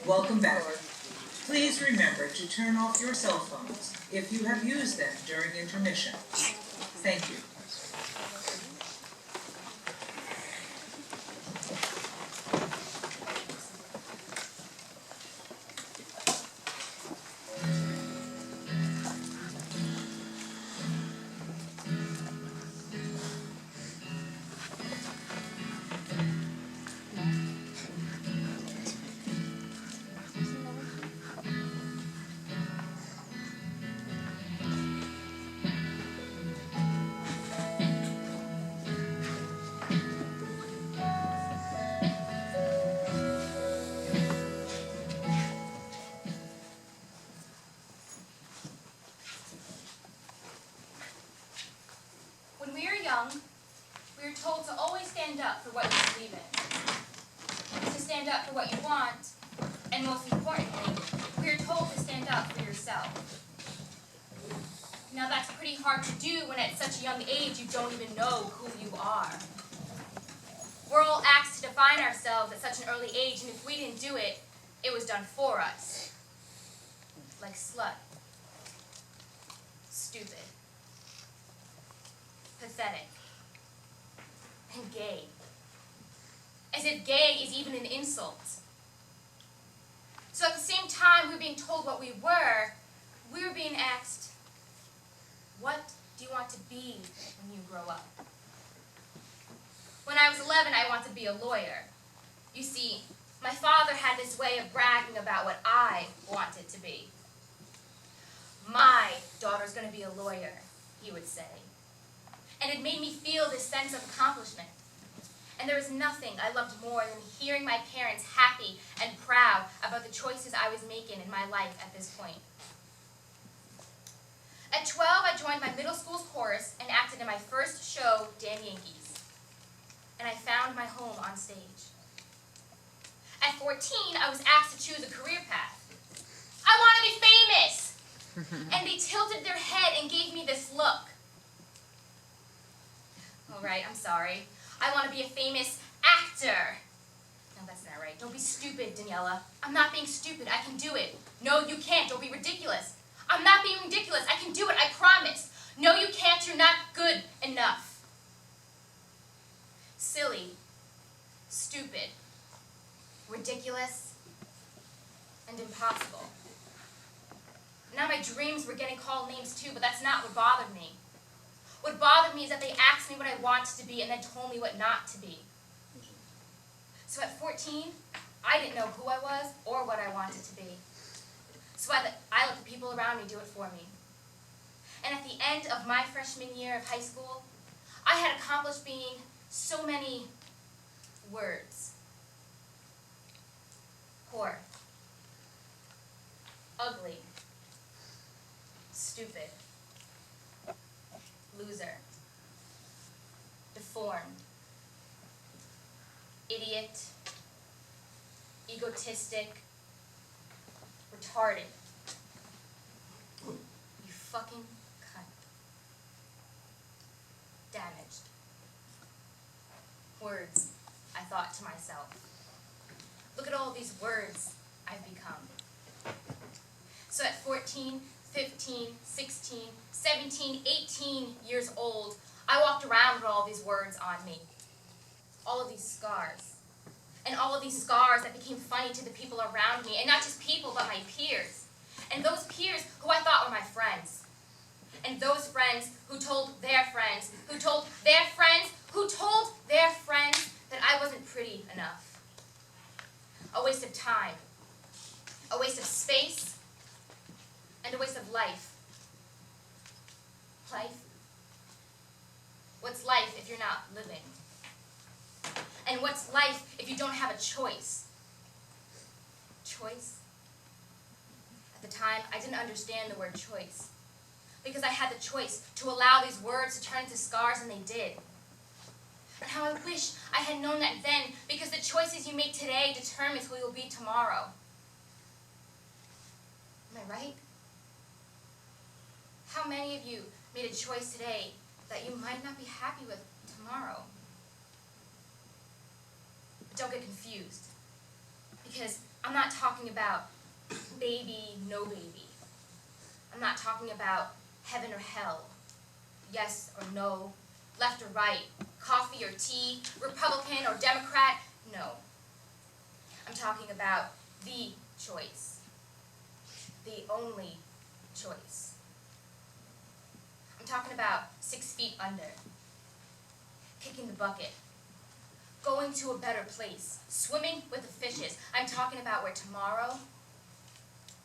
Welcome back. Please remember to turn off your cell phones if you have used them during intermission. Thank you. When we are young, we are told to always stand up for what you believe in, to stand up for what you want, and most importantly, we are told to stand up for yourself. Now that's pretty hard to do when at such a young age you don't even know who you are. We're all asked to define ourselves at such an early age, and if we didn't do it, it was done for us. Like slut, stupid, pathetic, and gay. As if gay is even an insult. So at the same time we were being told what we were being asked, what do you want to be when you grow up? When I was 11, I wanted to be a lawyer. You see, my father had this way of bragging about what I wanted to be. My daughter's going to be a lawyer, he would say. And it made me feel this sense of accomplishment. And there was nothing I loved more than hearing my parents happy and proud about the choices I was making in my life at this point. At 12, I joined my middle school's chorus and acted in my first show, Damn Yankees. And I found my home on stage. At 14, I was asked to choose a career path. I want to be famous! And they tilted their head and gave me this look. All right, I'm sorry. I want to be a famous actor. No, that's not right. Don't be stupid, Daniela. I'm not being stupid. I can do it. No, you can't. Don't be ridiculous. I'm not being ridiculous. I can do it. I promise. No, you can't. You're not good enough. Silly, stupid, ridiculous, and impossible. Now my dreams were getting called names too, but that's not what bothered me. What bothered me is that they asked me what I wanted to be and then told me what not to be. So at 14, I didn't know who I was or what I wanted to be. So I let the people around me do it for me. And at the end of my freshman year of high school, I had accomplished being so many words. Poor, ugly, stupid, loser, deformed, idiot, egotistic, retarded. You fucking cunt. Damaged. Words, I thought to myself. Look at all these words I've become. So at 14, 15, 16, 17, 18 years old, I walked around with all these words on me. All of these scars. And all of these scars that became funny to the people around me. And not just people, but my peers. And those peers who I thought were my friends. And those friends who told their friends, who told their friends, who told their friends that I wasn't pretty enough. A waste of time. A waste of space. And a waste of life. Life? What's life if you're not living? And what's life if you don't have a choice? Choice? At the time, I didn't understand the word choice. Because I had the choice to allow these words to turn into scars, and they did. And how I wish I had known that then, because the choices you make today determines who you'll be tomorrow. Am I right? How many of you made a choice today that you might not be happy with tomorrow? But don't get confused, Because I'm not talking about baby, no baby. I'm not talking about heaven or hell, yes or no, left or right, coffee or tea, Republican or Democrat, no. I'm talking about the choice, the only choice. I'm talking about 6 feet under, kicking the bucket, going to a better place, swimming with the fishes. I'm talking about where tomorrow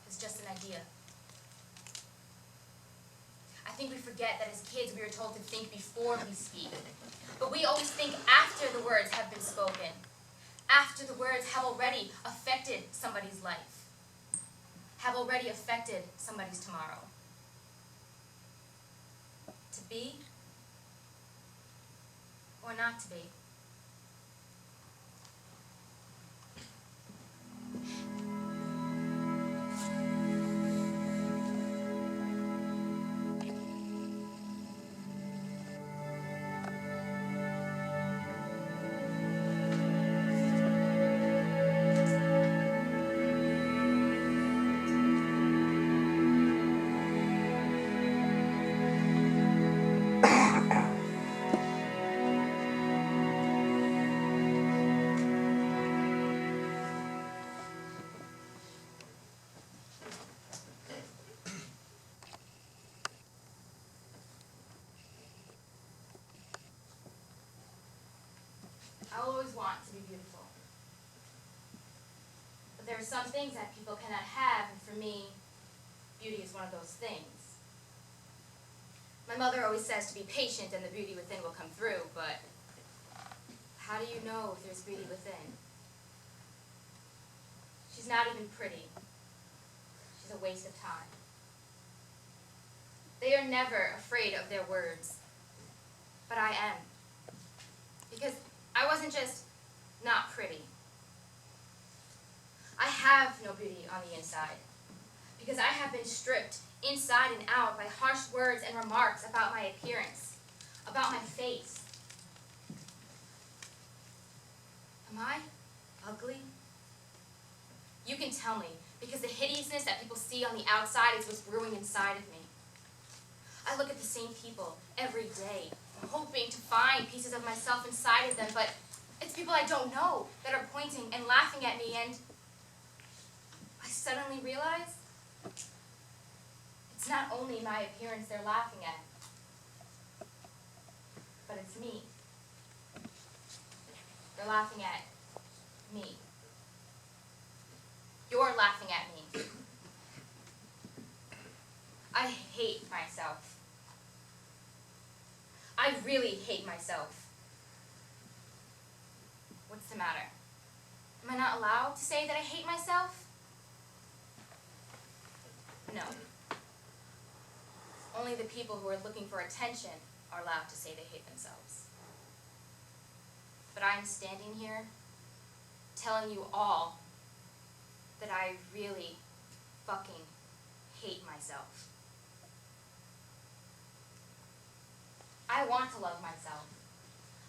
is just an idea. I think we forget that as kids we were told to think before we speak. But we always think after the words have been spoken, after the words have already affected somebody's life, have already affected somebody's tomorrow. To be or not to be. I'll always want to be beautiful. But there are some things that people cannot have, and for me, beauty is one of those things. My mother always says to be patient and the beauty within will come through, but how do you know if there's beauty within? She's not even pretty. She's a waste of time. They are never afraid of their words, but I am. Because I wasn't just not pretty. I have no beauty on the inside. Because I have been stripped inside and out by harsh words and remarks about my appearance, about my face. Am I ugly? You can tell me, because the hideousness that people see on the outside is what's brewing inside of me. I look at the same people every day, hoping to find pieces of myself inside of them, but it's people I don't know that are pointing and laughing at me, and I suddenly realize it's not only my appearance they're laughing at, but it's me. They're laughing at me. You're laughing at me. I hate myself. I really hate myself. What's the matter? Am I not allowed to say that I hate myself? No. Only the people who are looking for attention are allowed to say they hate themselves. But I am standing here telling you all that I really fucking hate myself. I want to love myself,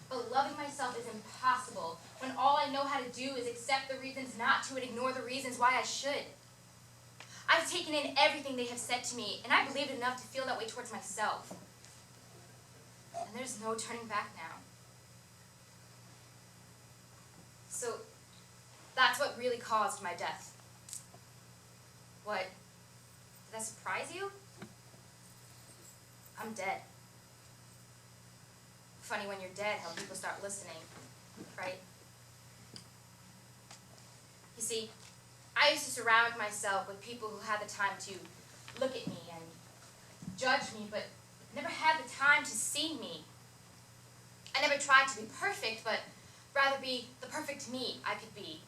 but loving myself is impossible when all I know how to do is accept the reasons not to and ignore the reasons why I should. I've taken in everything they have said to me, and I believed enough to feel that way towards myself. And there's no turning back now. So, that's what really caused my death. What? Did that surprise you? I'm dead. Funny when you're dead how people start listening, right? You see, I used to surround myself with people who had the time to look at me and judge me, but never had the time to see me. I never tried to be perfect, but rather be the perfect me I could be.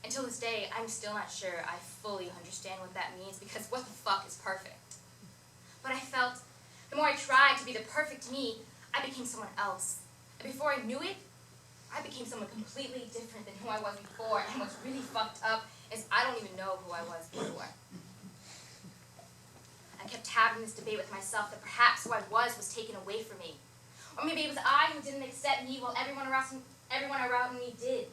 Until this day, I'm still not sure I fully understand what that means, because what the fuck is perfect? But I felt the more I tried to be the perfect me, I became someone else. And before I knew it, I became someone completely different than who I was before. And what's really fucked up is I don't even know who I was before. I kept having this debate with myself that perhaps who I was taken away from me. Or maybe it was I who didn't accept me while everyone around me did.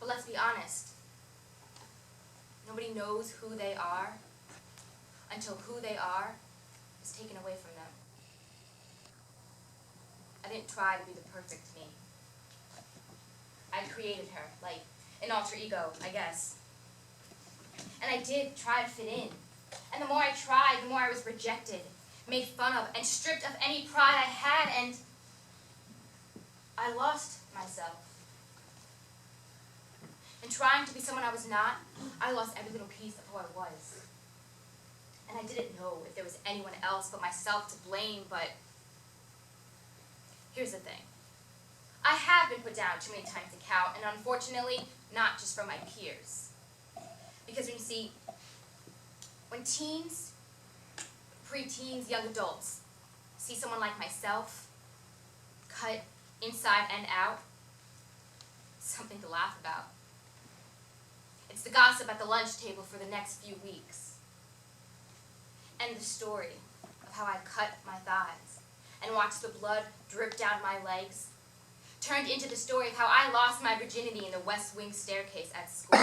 But let's let's be honest, nobody knows who they are until who they are is taken away from them. I didn't try to be the perfect me. I created her, like an alter ego, I guess. And I did try to fit in. And the more I tried, the more I was rejected, made fun of, and stripped of any pride I had, and I lost myself. In trying to be someone I was not, I lost every little piece of who I was. And I didn't know if there was anyone else but myself to blame, but here's the thing. I have been put down too many times to count, and unfortunately, not just from my peers. Because when you see, when teens, preteens, young adults see someone like myself, cut inside and out, something to laugh about. It's the gossip at the lunch table for the next few weeks. And the story of how I cut my thighs and watched the blood drip down my legs turned into the story of how I lost my virginity in the West Wing staircase at school.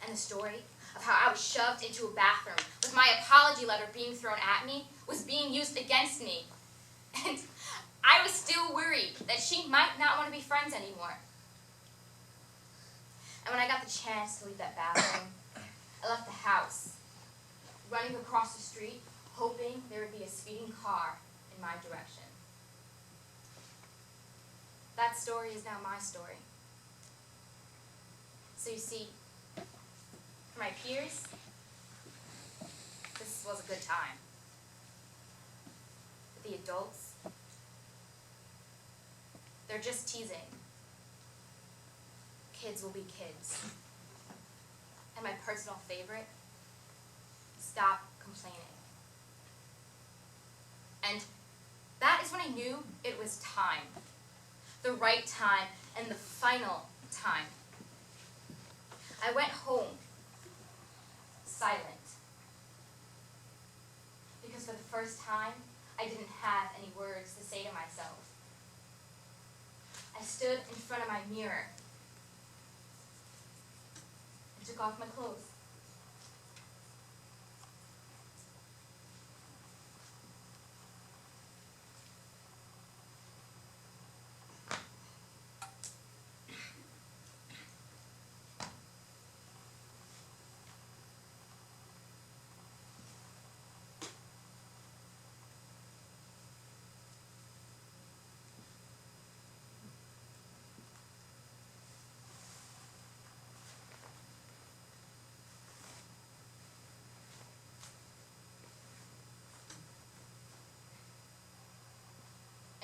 And the story of how I was shoved into a bathroom with my apology letter being thrown at me was being used against me. And I was still worried that she might not want to be friends anymore. And when I got the chance to leave that bathroom, I left the house, running across the street, hoping there would be a speeding car in my direction. That story is now my story. So you see, for my peers, this was a good time. But the adults, they're just teasing. Kids will be kids. And my personal favorite, stop complaining. And that is when I knew it was time. The right time and the final time. I went home, silent. Because for the first time, I didn't have any words to say to myself. I stood in front of my mirror and took off my clothes.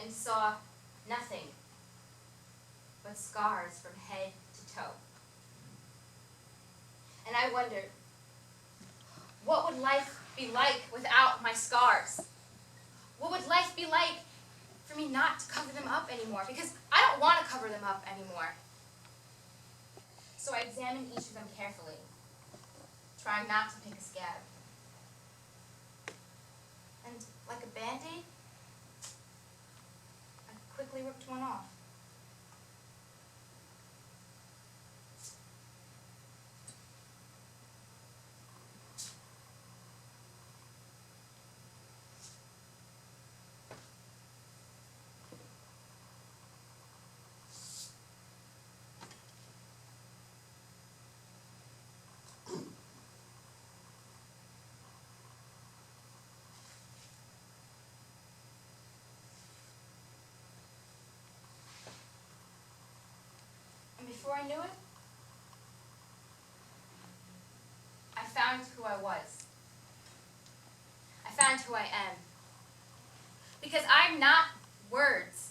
And saw nothing but scars from head to toe. And I wondered, what would life be like without my scars? What would life be like for me not to cover them up anymore? Because I don't want to cover them up anymore. So I examined each of them carefully, trying not to pick a scab. And like a Band-Aid, quickly ripped one off. And before I knew it, I found who I was. I found who I am. Because I'm not words.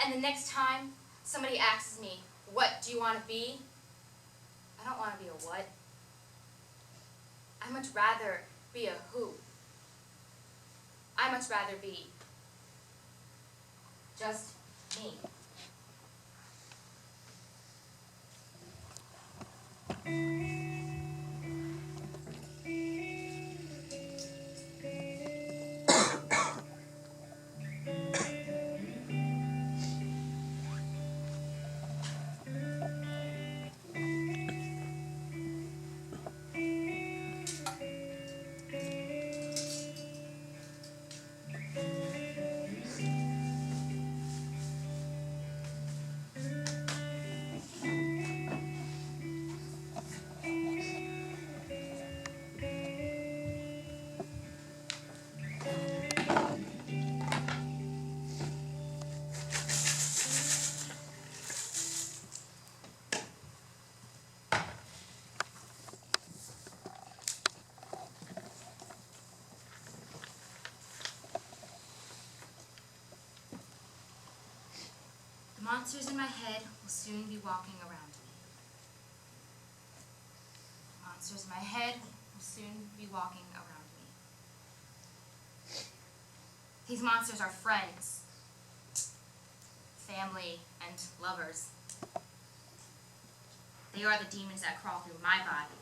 And the next time somebody asks me, what do you want to be? I don't want to be a what. I'd much rather be a who. I'd much rather be just me. Monsters in my head will soon be walking around me. Monsters in my head will soon be walking around me. These monsters are friends, family, and lovers. They are the demons that crawl through my body,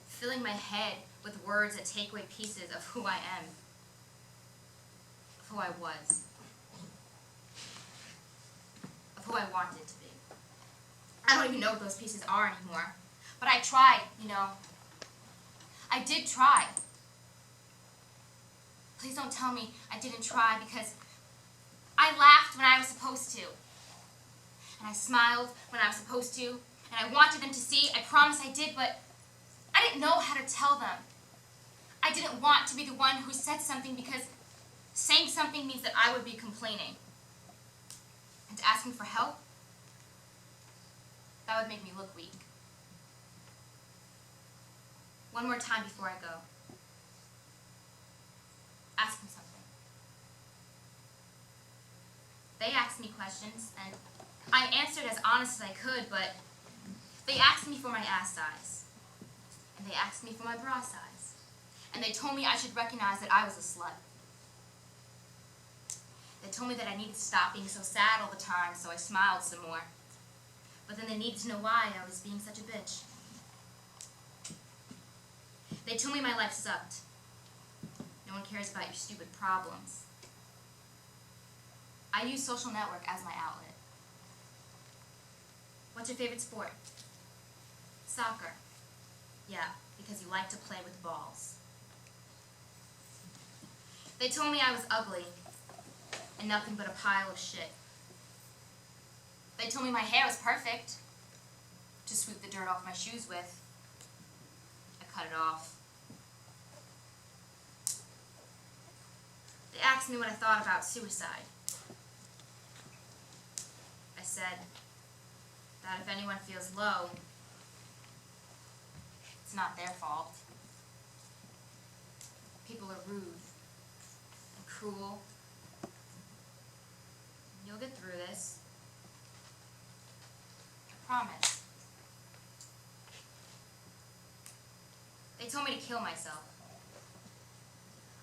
filling my head with words that take away pieces of who I am, of who I was, of who I wanted to be. I don't even know what those pieces are anymore, but I tried, you know. I did try. Please don't tell me I didn't try, because I laughed when I was supposed to, and I smiled when I was supposed to, and I wanted them to see. I promise I did, but I didn't know how to tell them. I didn't want to be the one who said something, because saying something means that I would be complaining. And asking for help, that would make me look weak. One more time before I go. Ask them something. They asked me questions, and I answered as honest as I could, but they asked me for my ass size. And they asked me for my bra size. And they told me I should recognize that I was a slut. They told me that I needed to stop being so sad all the time, so I smiled some more. But then they needed to know why I was being such a bitch. They told me my life sucked. No one cares about your stupid problems. I use social network as my outlet. What's your favorite sport? Soccer. Yeah, because you like to play with balls. They told me I was ugly and nothing but a pile of shit. They told me my hair was perfect to sweep the dirt off my shoes with. I cut it off. They asked me what I thought about suicide. I said that if anyone feels low, it's not their fault. People are rude and cruel. You'll get through this. I promise. They told me to kill myself.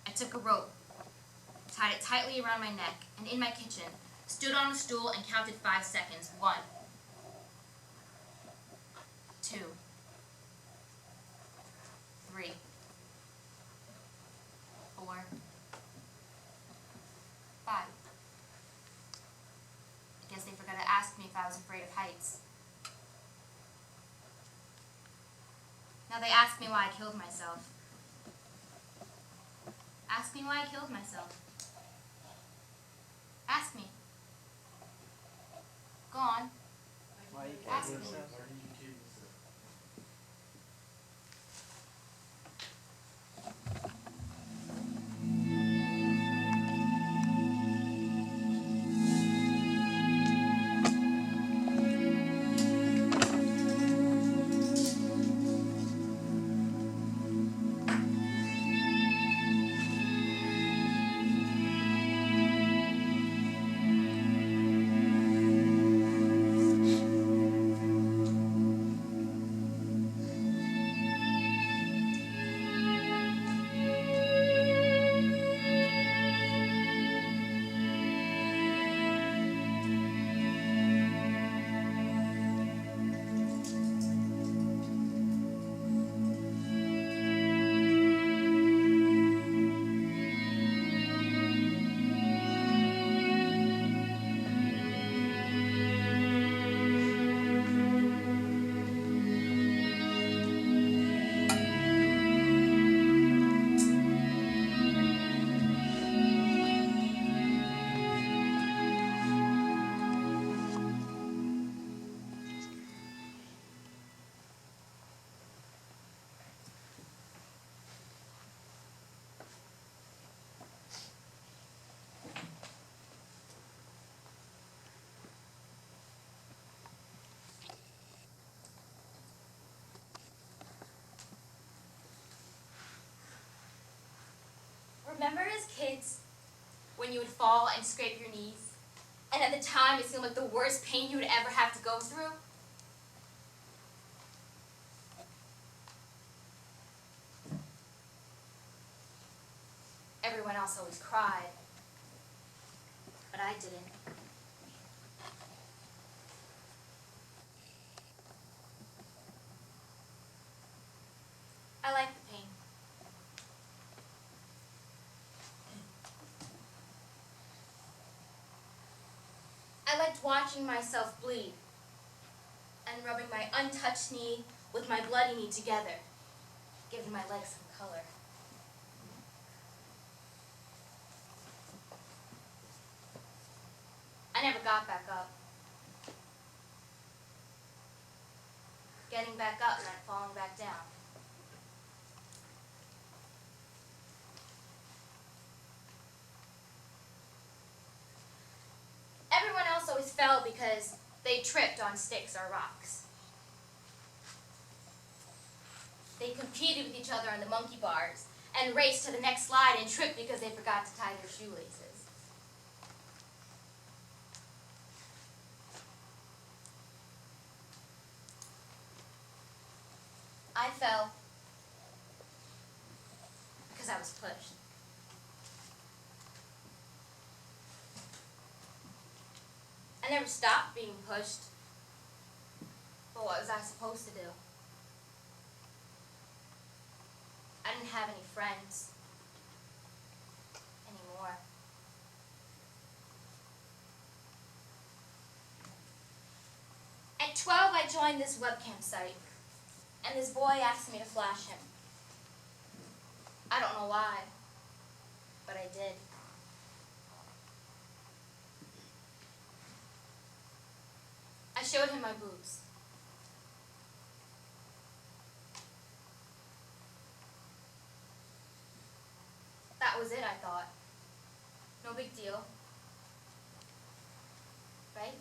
I took a rope, tied it tightly around my neck, and in my kitchen, stood on a stool and counted 5 seconds. 1, 2, 3, 4, 5. I guess they forgot to ask me if I was afraid of heights. Now they ask me why I killed myself. Ask me why I killed myself. Ask me. Go on. Why you Ask killed me. yourself? Remember as kids when you would fall and scrape your knees? And at the time, it seemed like the worst pain you would ever have to go through. Everyone else always cried, but I didn't. I like the pain. I liked watching myself bleed and rubbing my untouched knee with my bloody knee together, giving my legs some color. I never got back up. Getting back up meant falling back down. Everyone else always fell because they tripped on sticks or rocks. They competed with each other on the monkey bars and raced to the next slide and tripped because they forgot to tie their shoelaces. I fell because I was pushed. I never stopped being pushed. But what was I supposed to do? I didn't have any friends anymore. At 12, I joined this webcam site, and this boy asked me to flash him. I don't know why, but I did. I showed him my boobs. That was it, I thought. No big deal. Right?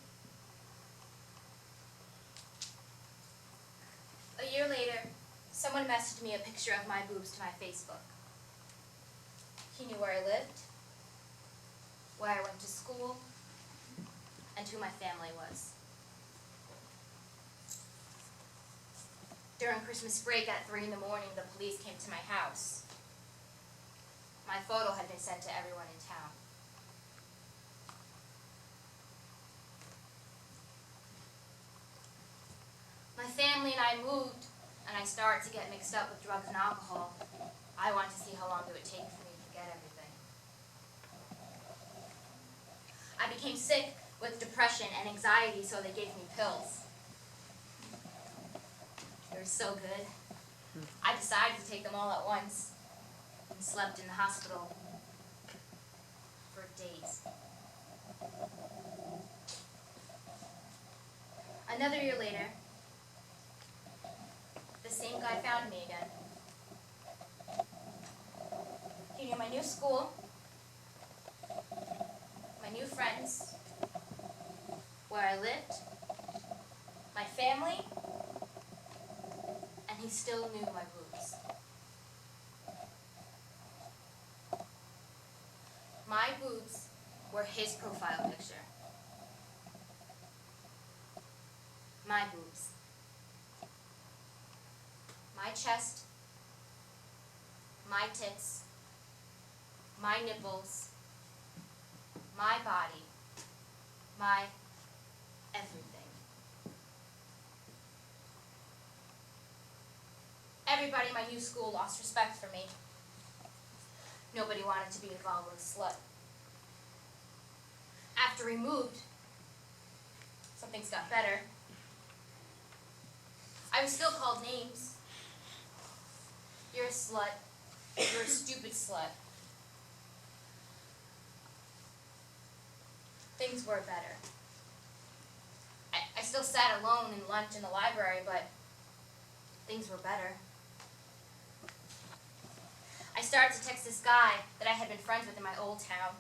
A year later, someone messaged me a picture of my boobs to my Facebook. He knew where I lived, where I went to school, and who my family was. During Christmas break at 3 in the morning, the police came to my house. My photo had been sent to everyone in town. My family and I moved, and I started to get mixed up with drugs and alcohol. I wanted to see how long it would take for me to forget everything. I became sick with depression and anxiety, so they gave me pills. They were so good. I decided to take them all at once and slept in the hospital for days. Another year later, the same guy found me again. He knew my new school, my new friends, where I lived, my family, and he still knew my boobs. My boobs were his profile picture. My boobs. My chest, my tits, my nipples, my body, my everything. Everybody in my new school lost respect for me. Nobody wanted to be involved with a slut. After we moved, some things got better. I was still called names. You're a slut. You're a stupid slut. Things were better. I still sat alone in lunch in the library, but things were better. I started to text this guy that I had been friends with in my old town.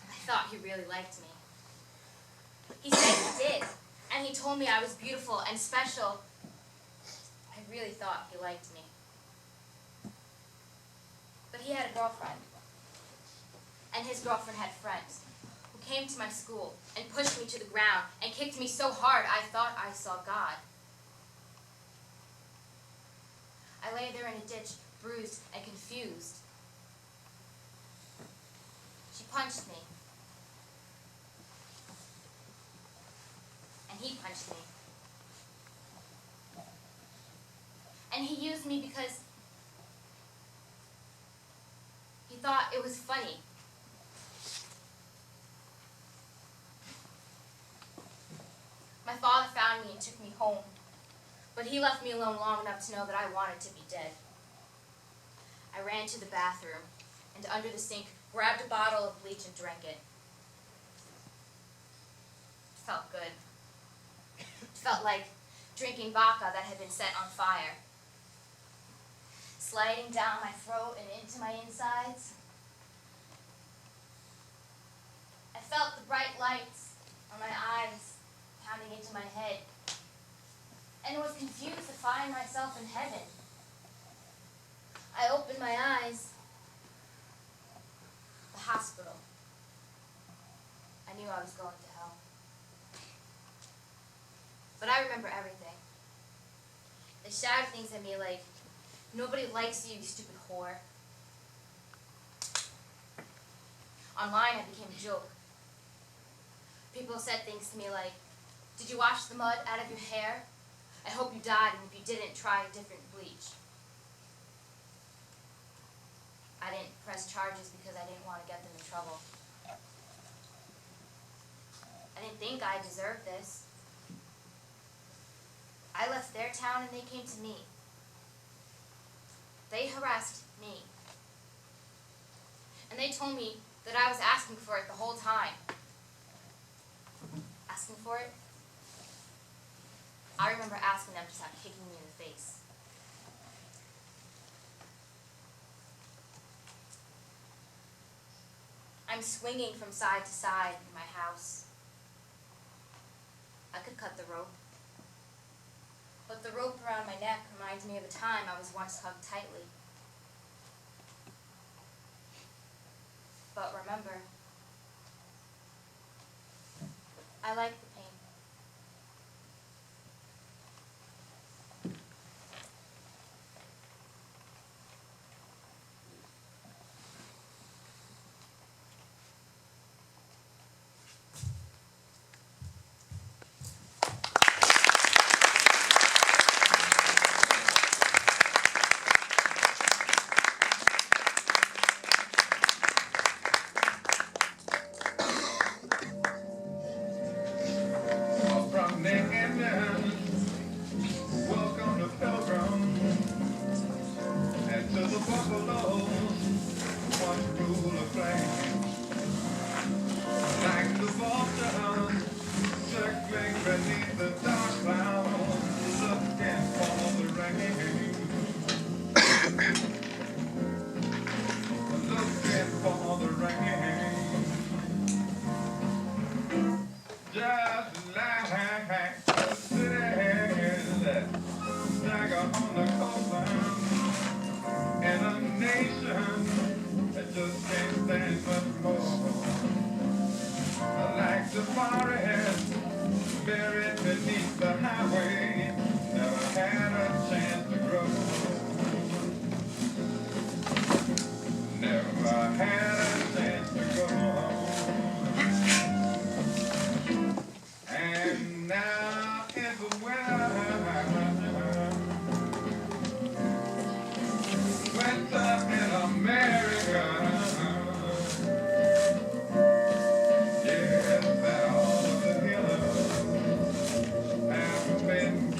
I thought he really liked me. He said he did, and he told me I was beautiful and special. I really thought he liked me. But he had a girlfriend, and his girlfriend had friends who came to my school and pushed me to the ground and kicked me so hard I thought I saw God. I lay there in a ditch, bruised and confused. She punched me. And he punched me. And he used me because he thought it was funny. My father found me and took me home, but he left me alone long enough to know that I wanted to be dead. I ran to the bathroom and under the sink grabbed a bottle of bleach and drank it. It felt good. It felt like drinking vodka that had been set on fire. Sliding down my throat and into my insides. I felt the bright lights on my eyes pounding into my head, and was confused to find myself in heaven. I opened my eyes. The hospital. I knew I was going to hell. But I remember everything. They shouted things at me like, "Nobody likes you, you stupid whore." Online, I became a joke. People said things to me like, "Did you wash the mud out of your hair? I hope you died, and if you didn't, try a different bleach." I didn't press charges because I didn't want to get them in trouble. I didn't think I deserved this. I left their town and they came to me. They harassed me. And they told me that I was asking for it the whole time. Asking for it? I remember asking them to stop kicking me in the face. I'm swinging from side to side in my house. I could cut the rope. But the rope around my neck reminds me of a time I was once hugged tightly. But remember, I like the pain. Been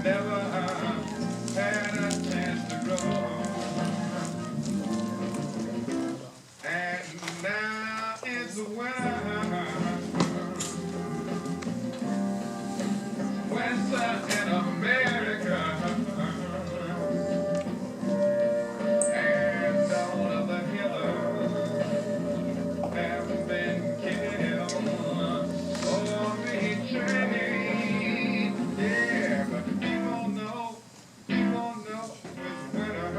never had a chance to grow. And now it's winter in America. And all of the healers have been killed or betrayed. Yeah, but people know it's winter.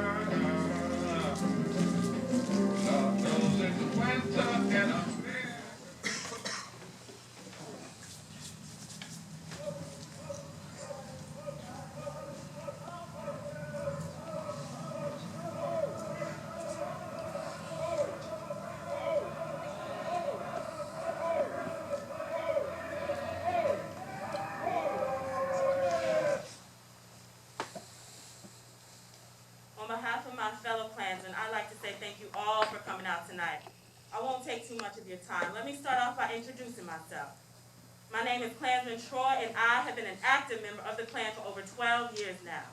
Lord knows it's winter in America. On behalf of my fellow Klansmen, I'd like to say thank you all for coming out tonight. I won't take too much of your time. Let me start off by introducing myself. My name is Klansman Troy, and I have been an active member of the Klan for over 12 years now.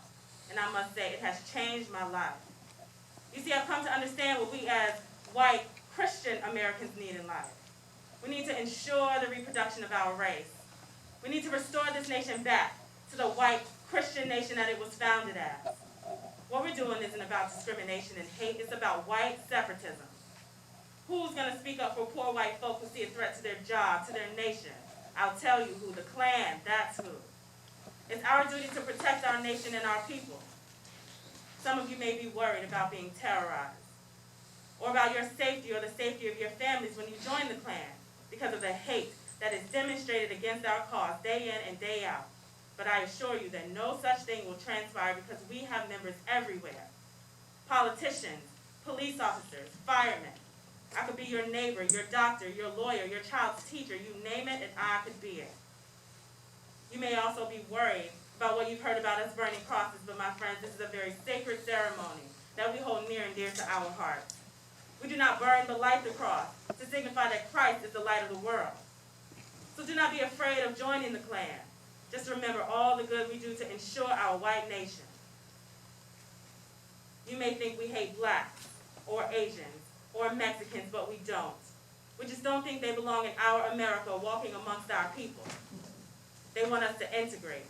And I must say, it has changed my life. You see, I've come to understand what we as white Christian Americans need in life. We need to ensure the reproduction of our race. We need to restore this nation back to the white Christian nation that it was founded as. What we're doing isn't about discrimination and hate, it's about white separatism. Who's going to speak up for poor white folk who see a threat to their job, to their nation? I'll tell you who, the Klan, that's who. It's our duty to protect our nation and our people. Some of you may be worried about being terrorized, or about your safety or the safety of your families when you join the Klan because of the hate that is demonstrated against our cause day in and day out. But I assure you that no such thing will transpire because we have members everywhere. Politicians, police officers, firemen. I could be your neighbor, your doctor, your lawyer, your child's teacher, you name it, and I could be it. You may also be worried about what you've heard about us burning crosses, but my friends, this is a very sacred ceremony that we hold near and dear to our hearts. We do not burn but light the cross to signify that Christ is the light of the world. So do not be afraid of joining the Klan. Just remember all the good we do to ensure our white nation. You may think we hate blacks or Asians or Mexicans, but we don't. We just don't think they belong in our America walking amongst our people. They want us to integrate.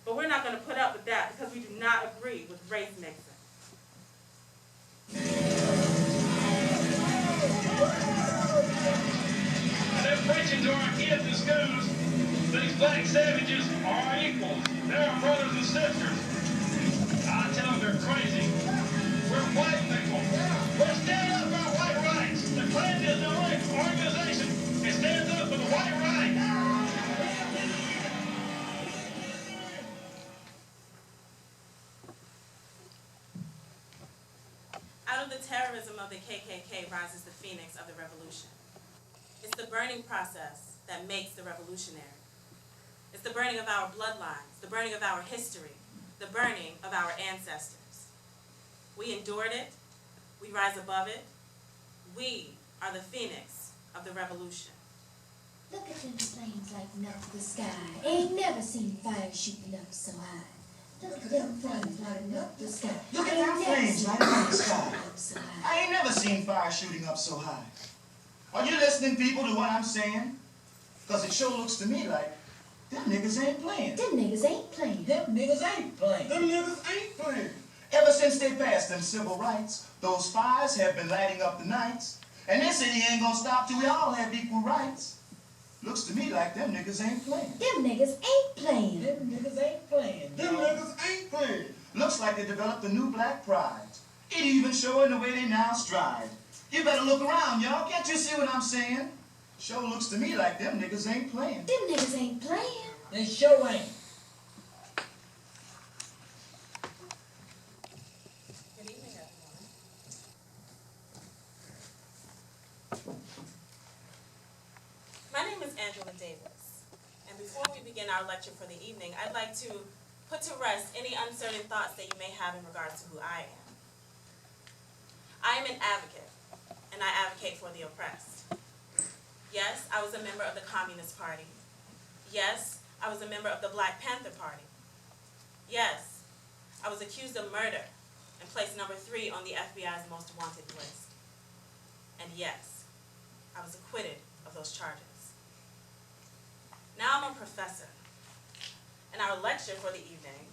But we're not going to put up with that because we do not agree with race mixing. They're preaching to our kids in schools these black savages are our equals. They're our brothers and sisters. I tell them they're crazy. We're white people. We're standing up for white rights. The Klan is the only organization that stands up for the white right. Out of the terrorism of the KKK rises the phoenix of the revolution. It's the burning process that makes the revolutionary. It's the burning of our bloodlines, the burning of our history, the burning of our ancestors. We endured it. We rise above it. We are the phoenix of the revolution. Look at them flames lighting up the sky. Ain't never seen fire shooting up so high. Look at them flames lighting up the sky. Look at them flames lighting up the sky. I ain't never seen fire shooting up so high. Are you listening, people, to what I'm saying? Because it sure looks to me like them niggas ain't playing. Them niggas ain't playing. Them niggas ain't playing. Them niggas ain't playing. Ever since they passed them civil rights, those fires have been lighting up the nights. And this city ain't gonna stop till we all have equal rights. Looks to me like them niggas ain't playing. Them niggas ain't playing. Them niggas ain't playing. Them niggas ain't playing. Looks like they developed a new black pride. It even showing the way they now stride. You better look around, y'all. Can't you see what I'm saying? Sure looks to me like them niggas ain't playing. Them niggas ain't playing. They sure ain't. Good evening, everyone. My name is Angela Davis, and before we begin our lecture for the evening, I'd like to put to rest any uncertain thoughts that you may have in regards to who I am. I am an advocate, and I advocate for the oppressed. Yes, I was a member of the Communist Party. Yes, I was a member of the Black Panther Party. Yes, I was accused of murder and placed number 3 on the FBI's most wanted list. And yes, I was acquitted of those charges. Now I'm a professor, and our lecture for the evening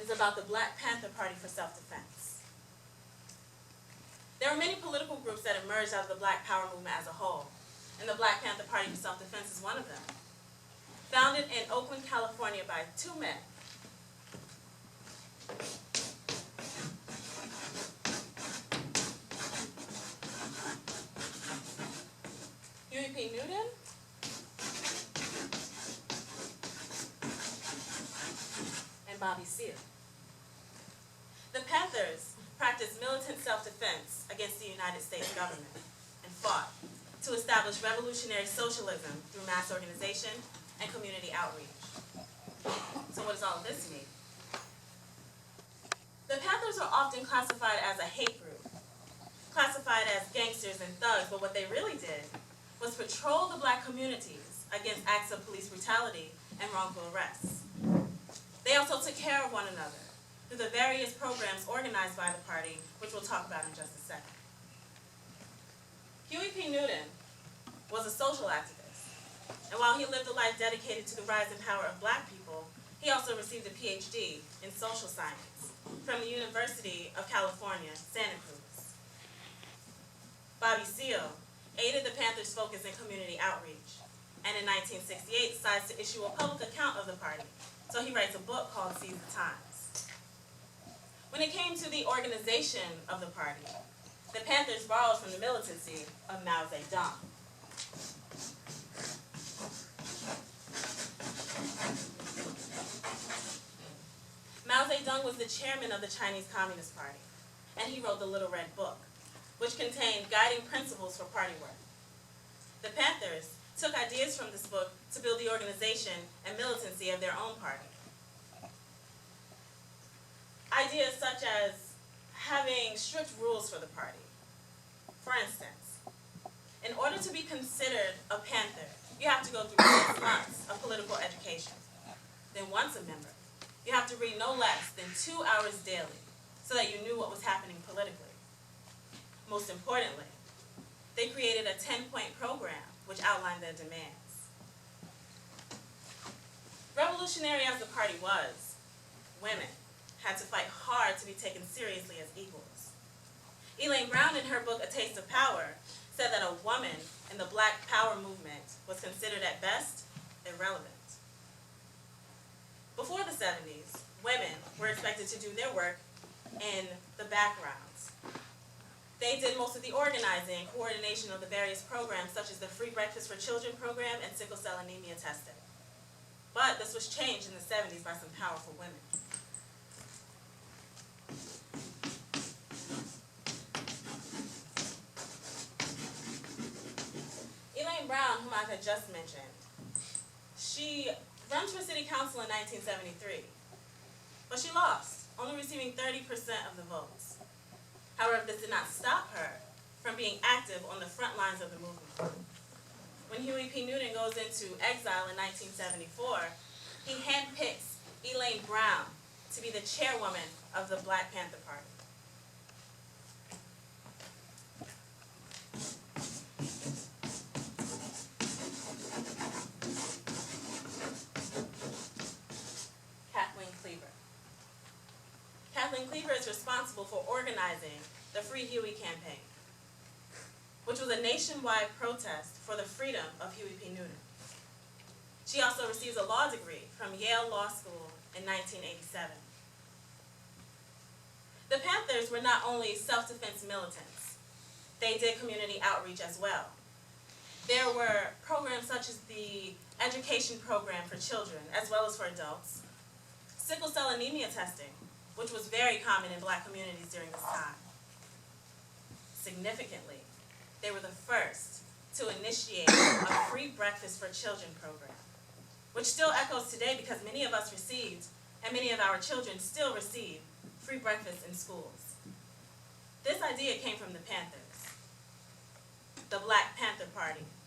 is about the Black Panther Party for self-defense. There are many political groups that emerged out of the Black Power movement as a whole, and the Black Panther Party for self-defense is one of them. Founded in Oakland, California by 2 men. Huey P. Newton and Bobby Seale. The Panthers practiced militant self-defense against the United States government and fought to establish revolutionary socialism through mass organization and community outreach. So what does all of this mean? The Panthers are often classified as a hate group, classified as gangsters and thugs, but what they really did was patrol the Black communities against acts of police brutality and wrongful arrests. They also took care of one another through the various programs organized by the party, which we'll talk about in just a second. Huey P. Newton was a social activist, and while he lived a life dedicated to the rise and power of Black people, he also received a PhD in social science from the University of California, Santa Cruz. Bobby Seale aided the Panthers' focus in community outreach, and in 1968 decides to issue a public account of the party, so he writes a book called Seize the Times. When it came to the organization of the party, the Panthers borrowed from the militancy of Mao Zedong. Mao Zedong was the chairman of the Chinese Communist Party, and he wrote the Little Red Book, which contained guiding principles for party work. The Panthers took ideas from this book to build the organization and militancy of their own party. Ideas such as having strict rules for the party. For instance, in order to be considered a Panther, you have to go through 6 months of political education. Then once a member, you have to read no less than 2 hours daily so that you knew what was happening politically. Most importantly, they created a 10-point program which outlined their demands. Revolutionary as the party was, women had to fight hard to be taken seriously as equals. Elaine Brown, in her book A Taste of Power, said that a woman in the Black Power movement was considered at best irrelevant. Before the 70s, women were expected to do their work in the backgrounds. They did most of the organizing and coordination of the various programs, such as the Free Breakfast for Children program and sickle cell anemia testing. But this was changed in the 70s by some powerful women. Elaine Brown, whom I had just mentioned, she ran for city council in 1973, but she lost, only receiving 30% of the votes. However, this did not stop her from being active on the front lines of the movement. When Huey P. Newton goes into exile in 1974, he handpicks Elaine Brown to be the chairwoman of the Black Panther Party. Kathleen Cleaver is responsible for organizing the Free Huey campaign, which was a nationwide protest for the freedom of Huey P. Newton. She also receives a law degree from Yale Law School in 1987. The Panthers were not only self-defense militants, they did community outreach as well. There were programs such as the education program for children as well as for adults, sickle cell anemia testing, which was very common in Black communities during this time. Significantly, they were the first to initiate a free breakfast for children program, which still echoes today because many of us received, and many of our children still receive, free breakfast in schools. This idea came from the Panthers, the Black Panther Party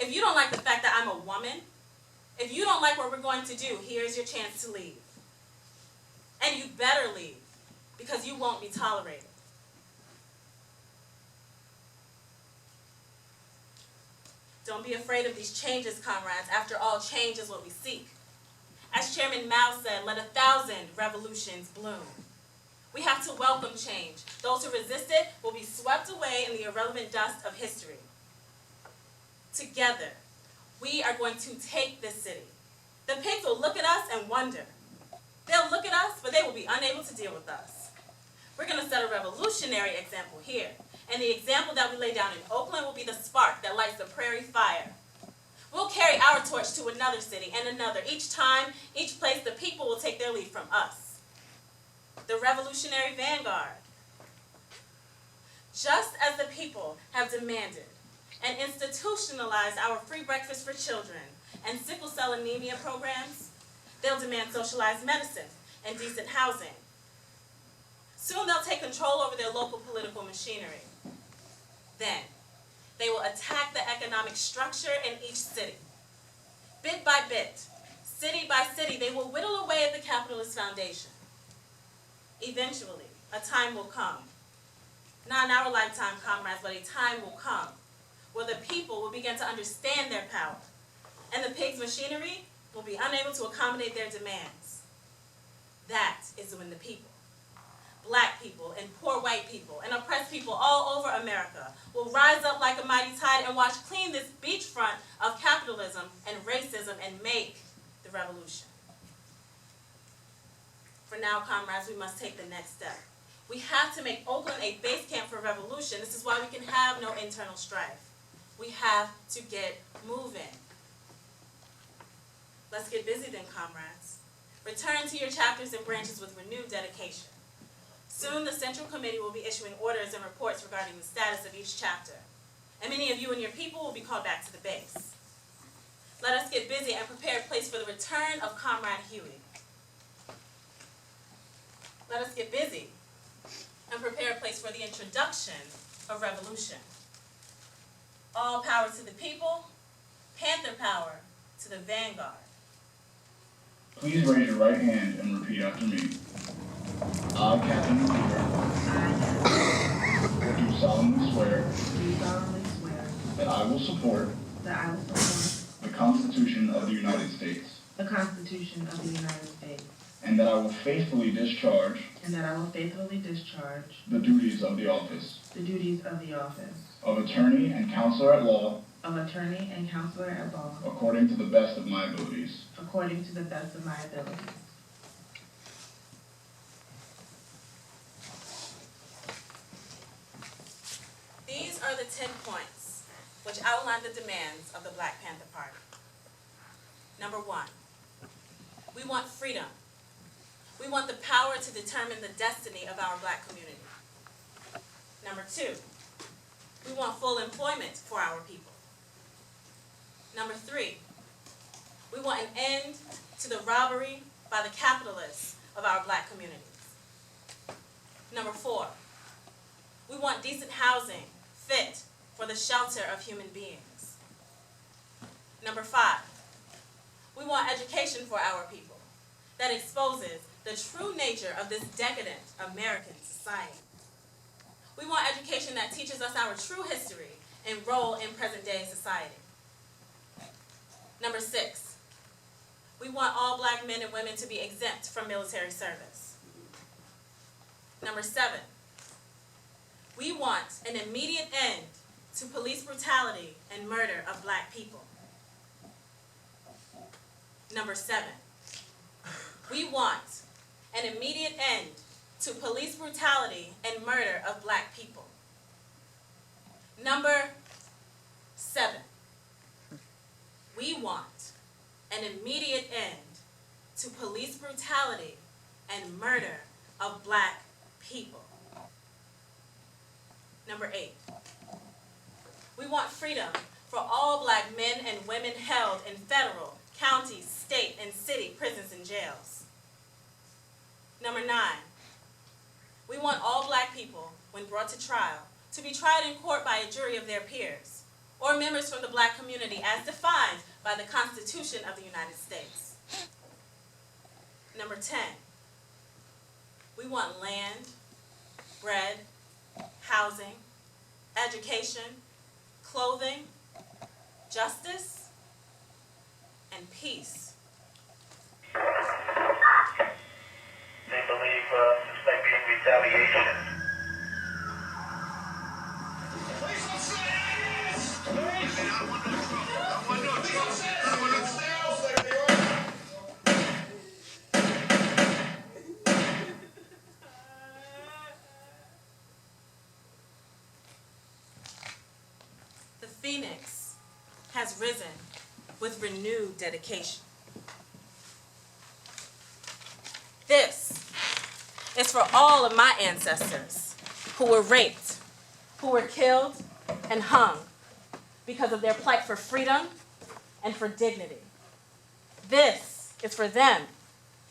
If you don't like the fact that I'm a woman, if you don't like what we're going to do, here's your chance to leave. And you better leave, because you won't be tolerated. Don't be afraid of these changes, comrades. After all, change is what we seek. As Chairman Mao said, let 1,000 revolutions bloom. We have to welcome change. Those who resist it will be swept away in the irrelevant dust of history. Together, we are going to take this city. The pigs will look at us and wonder. They'll look at us, but they will be unable to deal with us. We're going to set a revolutionary example here. And the example that we lay down in Oakland will be the spark that lights the prairie fire. We'll carry our torch to another city and another. Each time, each place, the people will take their lead from us. The revolutionary vanguard. Just as the people have demanded and institutionalized our free breakfast for children and sickle cell anemia programs, they'll demand socialized medicine and decent housing. Soon they'll take control over their local political machinery. Then, they will attack the economic structure in each city. Bit by bit, city by city, they will whittle away at the capitalist foundation. Eventually, a time will come, not in our lifetime, comrades, but a time will come where the people will begin to understand their power, and the pigs' machinery will be unable to accommodate their demands. That is when the people, Black people and poor white people and oppressed people all over America will rise up like a mighty tide and wash clean this beachfront of capitalism and racism and make the revolution. For now, comrades, we must take the next step. We have to make Oakland a base camp for revolution. This is why we can have no internal strife. We have to get moving. Let's get busy then, comrades. Return to your chapters and branches with renewed dedication. Soon, the Central Committee will be issuing orders and reports regarding the status of each chapter. And many of you and your people will be called back to the base. Let us get busy and prepare a place for the return of Comrade Huey. Let us get busy and prepare a place for the introduction of revolution. All power to the people, Panther Power to the vanguard. Please raise your right hand and repeat after me. I, Captain Cooper, do solemnly swear that I will support the Constitution of the United States and that I will faithfully discharge the duties of the office of Attorney and Counselor at Law according to the best of my abilities. These are the 10 points which outline the demands of the Black Panther Party. Number 1, we want freedom. We want the power to determine the destiny of our Black community. Number 2, we want full employment for our people. Number 3, we want an end to the robbery by the capitalists of our Black communities. Number 4, we want decent housing fit for the shelter of human beings. Number 5, we want education for our people that exposes the true nature of this decadent American society. We want education that teaches us our true history and role in present-day society. Number 6, we want all Black men and women to be exempt from military service. Number 7, we want an immediate end to police brutality and murder of Black people. Number 7, we want an immediate end to police brutality and murder of Black people. Number 7, we want an immediate end to police brutality and murder of Black people. Number 8, we want freedom for all Black men and women held in federal, county, state, and city prisons and jails. Number 9, we want all Black people, when brought to trial, to be tried in court by a jury of their peers, or members from the Black community as defined by the Constitution of the United States. Number 10, we want land, bread, housing, education, clothing, justice, and peace. They believe this might be in retaliation. The phoenix has risen with renewed dedication. This is for all of my ancestors who were raped, who were killed and hung because of their plight for freedom and for dignity. This is for them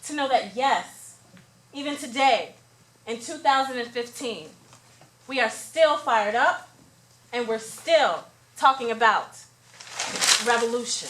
to know that yes, even today, in 2015, we are still fired up and we're still talking about revolution.